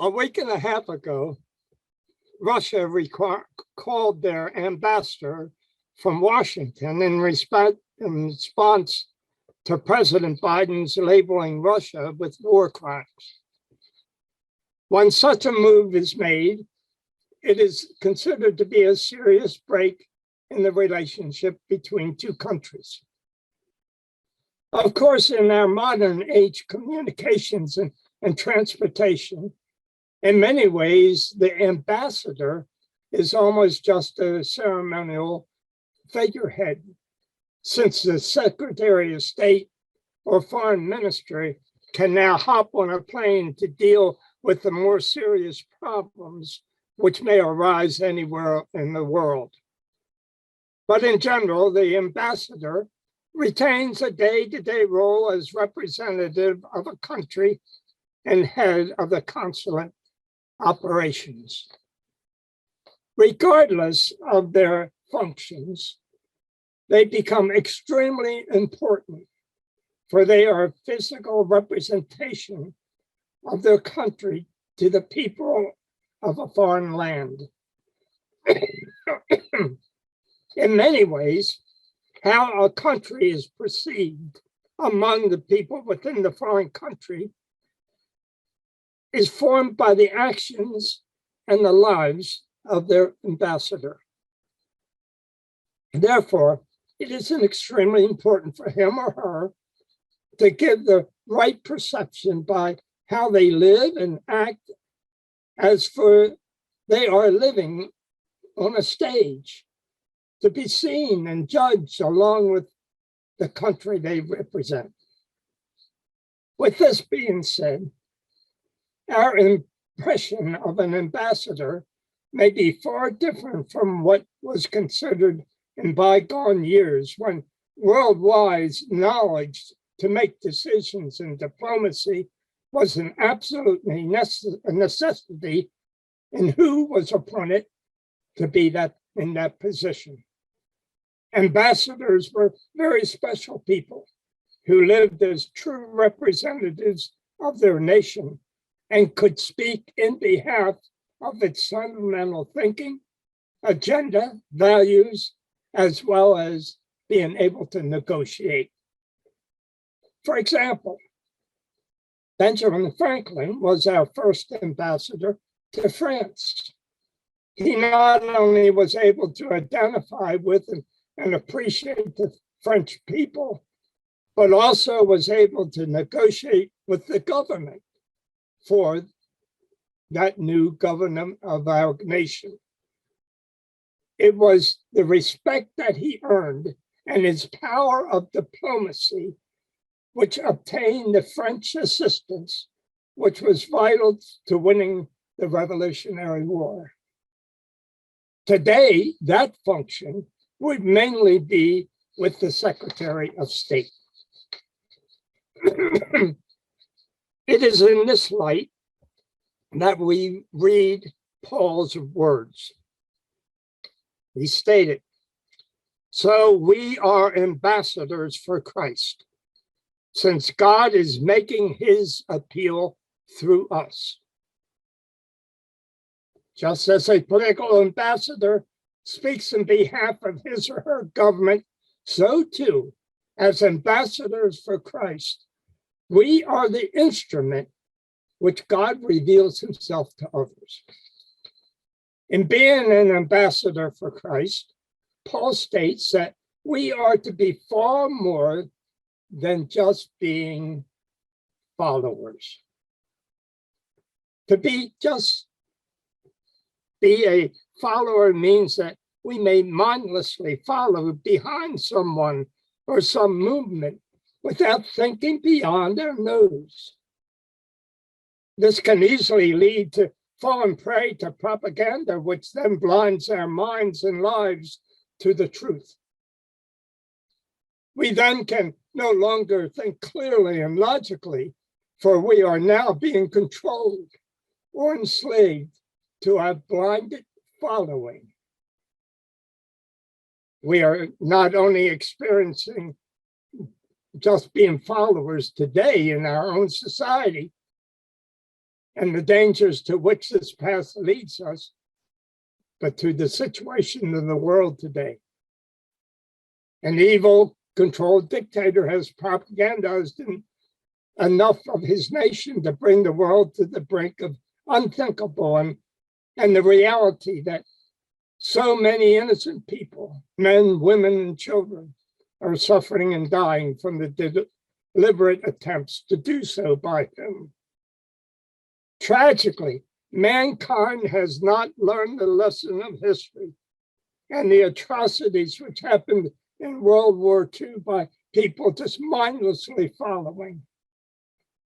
A week and a half ago, Russia called their ambassador from Washington in response to President Biden's labeling Russia with war crimes. When such a move is made, it is considered to be a serious break in the relationship between two countries. Of course, in our modern age communications and transportation, in many ways, the ambassador is almost just a ceremonial figurehead, since the Secretary of State or Foreign Ministry can now hop on a plane to deal with the more serious problems which may arise anywhere in the world. But in general, the ambassador retains a day-to-day role as representative of a country and head of the consulate operations. Regardless of their functions, they become extremely important, for they are a physical representation of their country to the people of a foreign land. In many ways, how a country is perceived among the people within the foreign country is formed by the actions and the lives of their ambassador. Therefore, it is extremely important for him or her to give the right perception by how they live and act, as for they are living on a stage to be seen and judged along with the country they represent. With this being said, our impression of an ambassador may be far different from what was considered in bygone years, when worldwide knowledge to make decisions in diplomacy was an absolutely necessity in who was appointed to be in that position. Ambassadors were very special people who lived as true representatives of their nation and could speak in behalf of its fundamental thinking, agenda, values, as well as being able to negotiate. For example, Benjamin Franklin was our first ambassador to France. He not only was able to identify with and appreciate the French people, but also was able to negotiate with the government for that new government of our nation. It was the respect that he earned and his power of diplomacy which obtained the French assistance, which was vital to winning the Revolutionary War. Today, that function would mainly be with the Secretary of State. It is in this light that we read Paul's words. He stated, "So we are ambassadors for Christ, since God is making his appeal through us." Just as a political ambassador speaks in behalf of his or her government, so too, as ambassadors for Christ, we are the instrument which God reveals himself to others. In being an ambassador for Christ, Paul states that we are to be far more than just being followers. To be a follower means that we may mindlessly follow behind someone or some movement without thinking beyond our nose. This can easily lead to falling prey to propaganda, which then blinds our minds and lives to the truth. We then can no longer think clearly and logically, for we are now being controlled or enslaved to our blinded following. We are not only experiencing just being followers today in our own society, and the dangers to which this path leads us, but to the situation in the world today. An evil, controlled dictator has propagandized enough of his nation to bring the world to the brink of unthinkable and the reality that so many innocent people, men, women, and children, are suffering and dying from the deliberate attempts to do so by him. Tragically, mankind has not learned the lesson of history and the atrocities which happened in World War II by people just mindlessly following.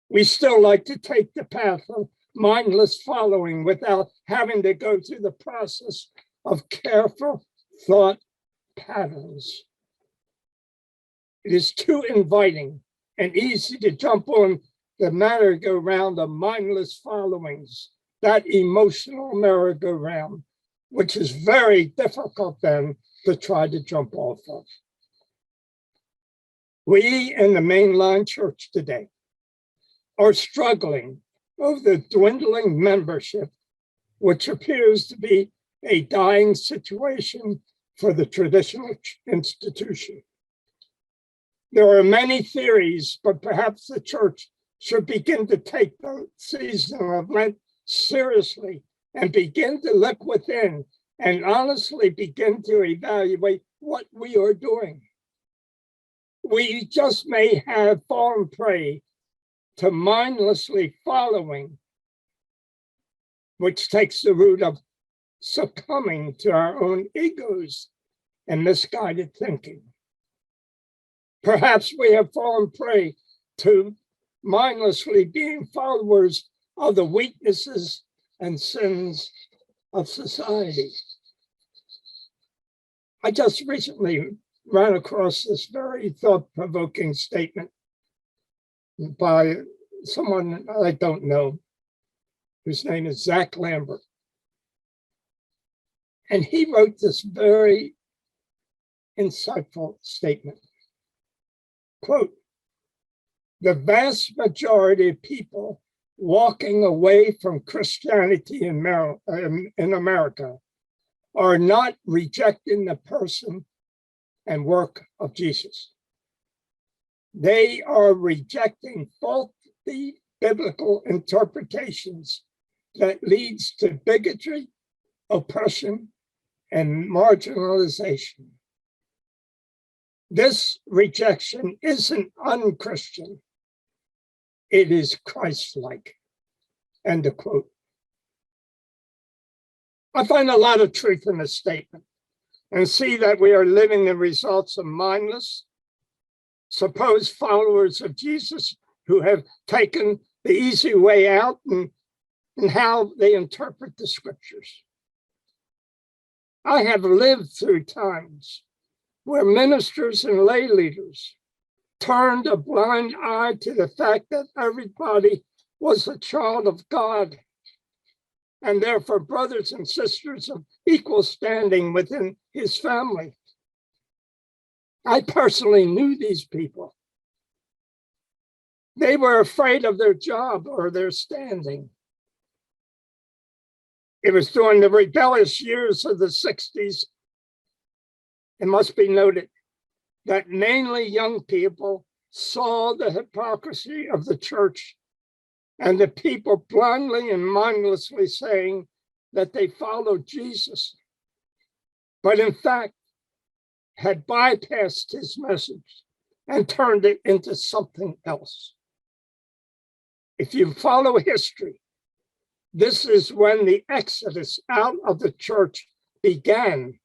We still like to take the path of mindless following without having to go through the process of careful thought patterns. It is too inviting and easy to jump on the merry-go-round of mindless followings, that emotional merry-go-round, which is very difficult then to try to jump off of. We in the mainline church today are struggling over the dwindling membership, which appears to be a dying situation for the traditional institution. There are many theories, but perhaps the church should begin to take the season of Lent seriously and begin to look within and honestly begin to evaluate what we are doing. We just may have fallen prey to mindlessly following, which takes the root of succumbing to our own egos and misguided thinking. Perhaps we have fallen prey to mindlessly being followers of the weaknesses and sins of society. I just recently ran across this very thought-provoking statement by someone I don't know, whose name is Zach Lambert. And he wrote this very insightful statement. Quote, "The vast majority of people walking away from Christianity in America are not rejecting the person and work of Jesus. They are rejecting faulty biblical interpretations that leads to bigotry, oppression, and marginalization. This rejection isn't unchristian. It is Christ-like." End of quote. I find a lot of truth in this statement and see that we are living the results of mindless, supposed followers of Jesus who have taken the easy way out and how they interpret the scriptures. I have lived through times where ministers and lay leaders turned a blind eye to the fact that everybody was a child of God and therefore brothers and sisters of equal standing within his family. I personally knew these people. They were afraid of their job or their standing. It was during the rebellious years of the 60s, it must be noted, that mainly young people saw the hypocrisy of the church and the people blindly and mindlessly saying that they followed Jesus, but in fact had bypassed his message and turned it into something else. If you follow history, this is when the exodus out of the church began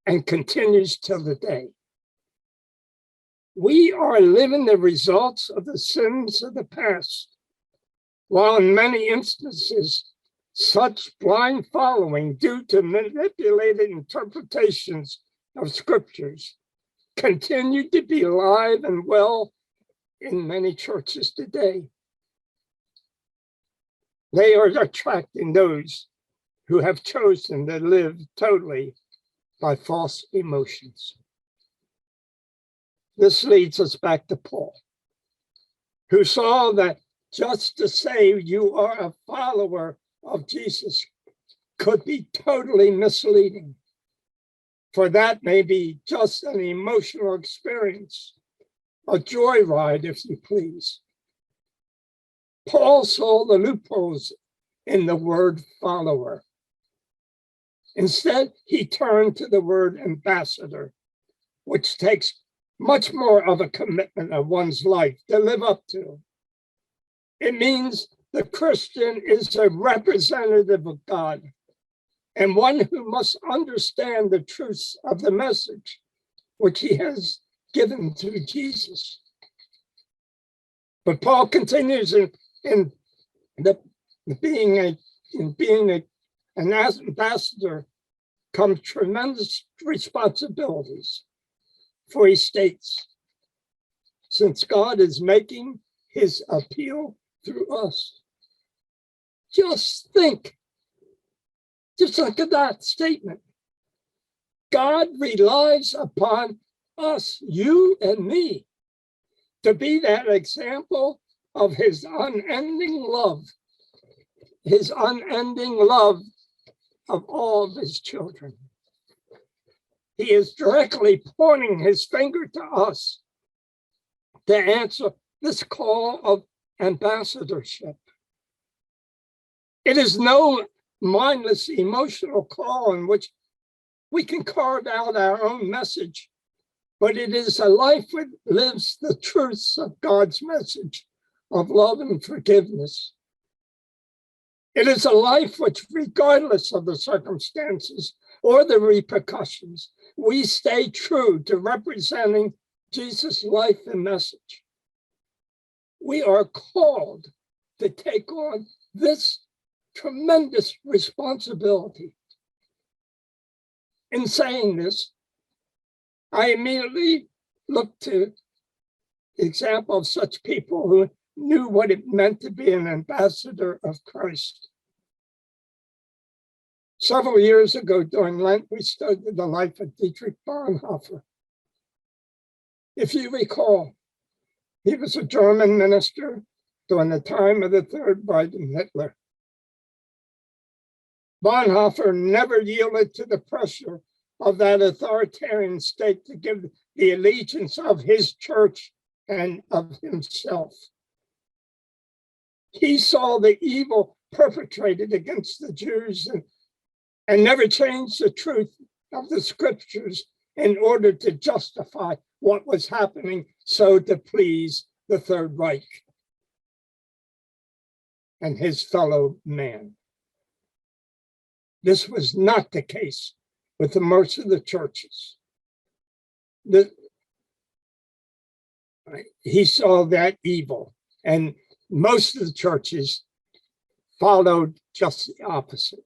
and continues till the day. We are living the results of the sins of the past, while in many instances, such blind following due to manipulated interpretations of scriptures continue to be alive and well in many churches today. They are attracting those who have chosen to live totally by false emotions. This leads us back to Paul, who saw that Just to say you are a follower of Jesus could be totally misleading, for that may be just an emotional experience, a joyride, if you please. Paul saw the loopholes in the word follower. Instead, he turned to the word ambassador, which takes much more of a commitment of one's life to live up to. It means the Christian is a representative of God and one who must understand the truths of the message which he has given to Jesus. But Paul continues in being an ambassador comes tremendous responsibilities. For he states, since God is making his appeal through us. Just think of that statement. God relies upon us, you and me, to be that example of his unending love of all of his children. He is directly pointing his finger to us to answer this call of ambassadorship. It is no mindless emotional call in which we can carve out our own message, but it is a life that lives the truths of God's message of love and forgiveness. It is a life which, regardless of the circumstances or the repercussions, we stay true to representing Jesus' life and message. We are called to take on this tremendous responsibility. In saying this, I immediately look to the example of such people who knew what it meant to be an ambassador of Christ. Several years ago during Lent, we studied the life of Dietrich Bonhoeffer. If you recall, he was a German minister during the time of the Third Reich and Hitler. Bonhoeffer never yielded to the pressure of that authoritarian state to give the allegiance of his church and of himself. He saw the evil perpetrated against the Jews and never changed the truth of the scriptures in order to justify what was happening so to please the Third Reich and his fellow man. This was not the case with the most of the churches. He saw that evil, and most of the churches followed just the opposite.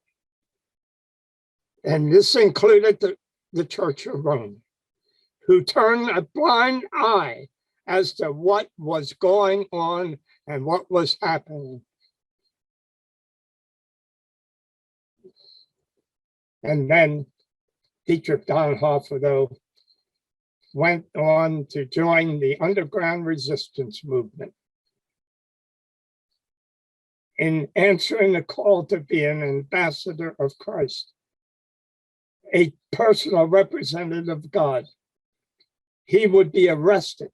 And this included the Church of Rome, who turned a blind eye as to what was going on and what was happening. And then Dietrich Bonhoeffer, though, went on to join the underground resistance movement. In answering the call to be an ambassador of Christ, a personal representative of God, he would be arrested.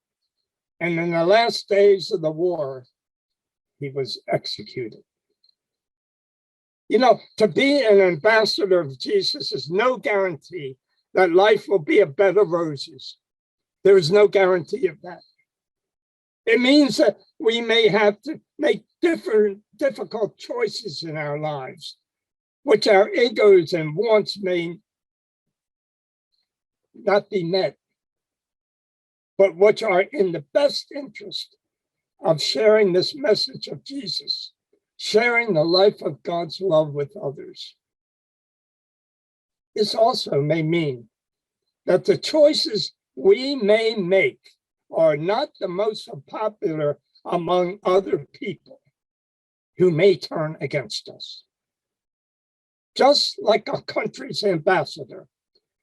And in the last days of the war, he was executed. You know, to be an ambassador of Jesus is no guarantee that life will be a bed of roses. There is no guarantee of that. It means that we may have to make difficult choices in our lives, which our egos and wants may not be met, but which are in the best interest of sharing this message of Jesus, sharing the life of God's love with others. This also may mean that the choices we may make are not the most popular among other people who may turn against us. Just like a country's ambassador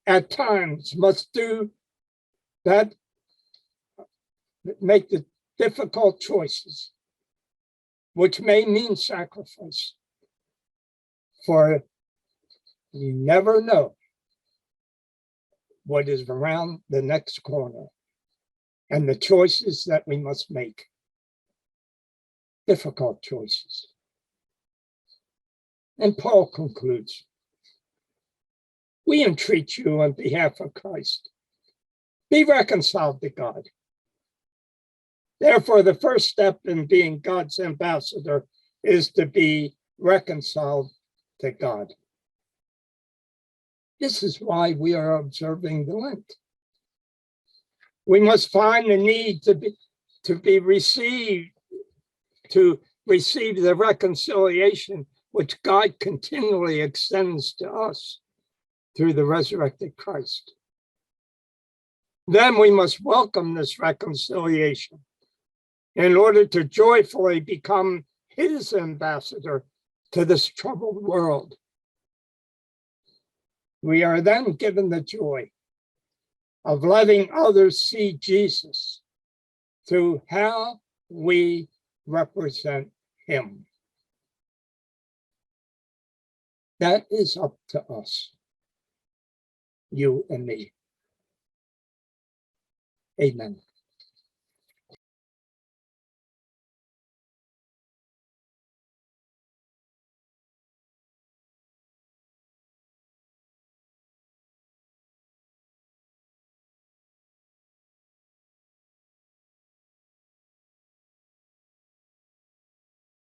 at times must do that, make the difficult choices which may mean sacrifice. For you never know what is around the next corner and the choices that we must make. Difficult choices. And Paul concludes, we entreat you on behalf of Christ, be reconciled to God. Therefore, the first step in being God's ambassador is to be reconciled to God. This is why we are observing the Lent. We must find the need to receive the reconciliation which God continually extends to us through the resurrected Christ. Then we must welcome this reconciliation in order to joyfully become his ambassador to this troubled world. We are then given the joy of letting others see Jesus through how we represent him. That is up to us, you and me. Amen.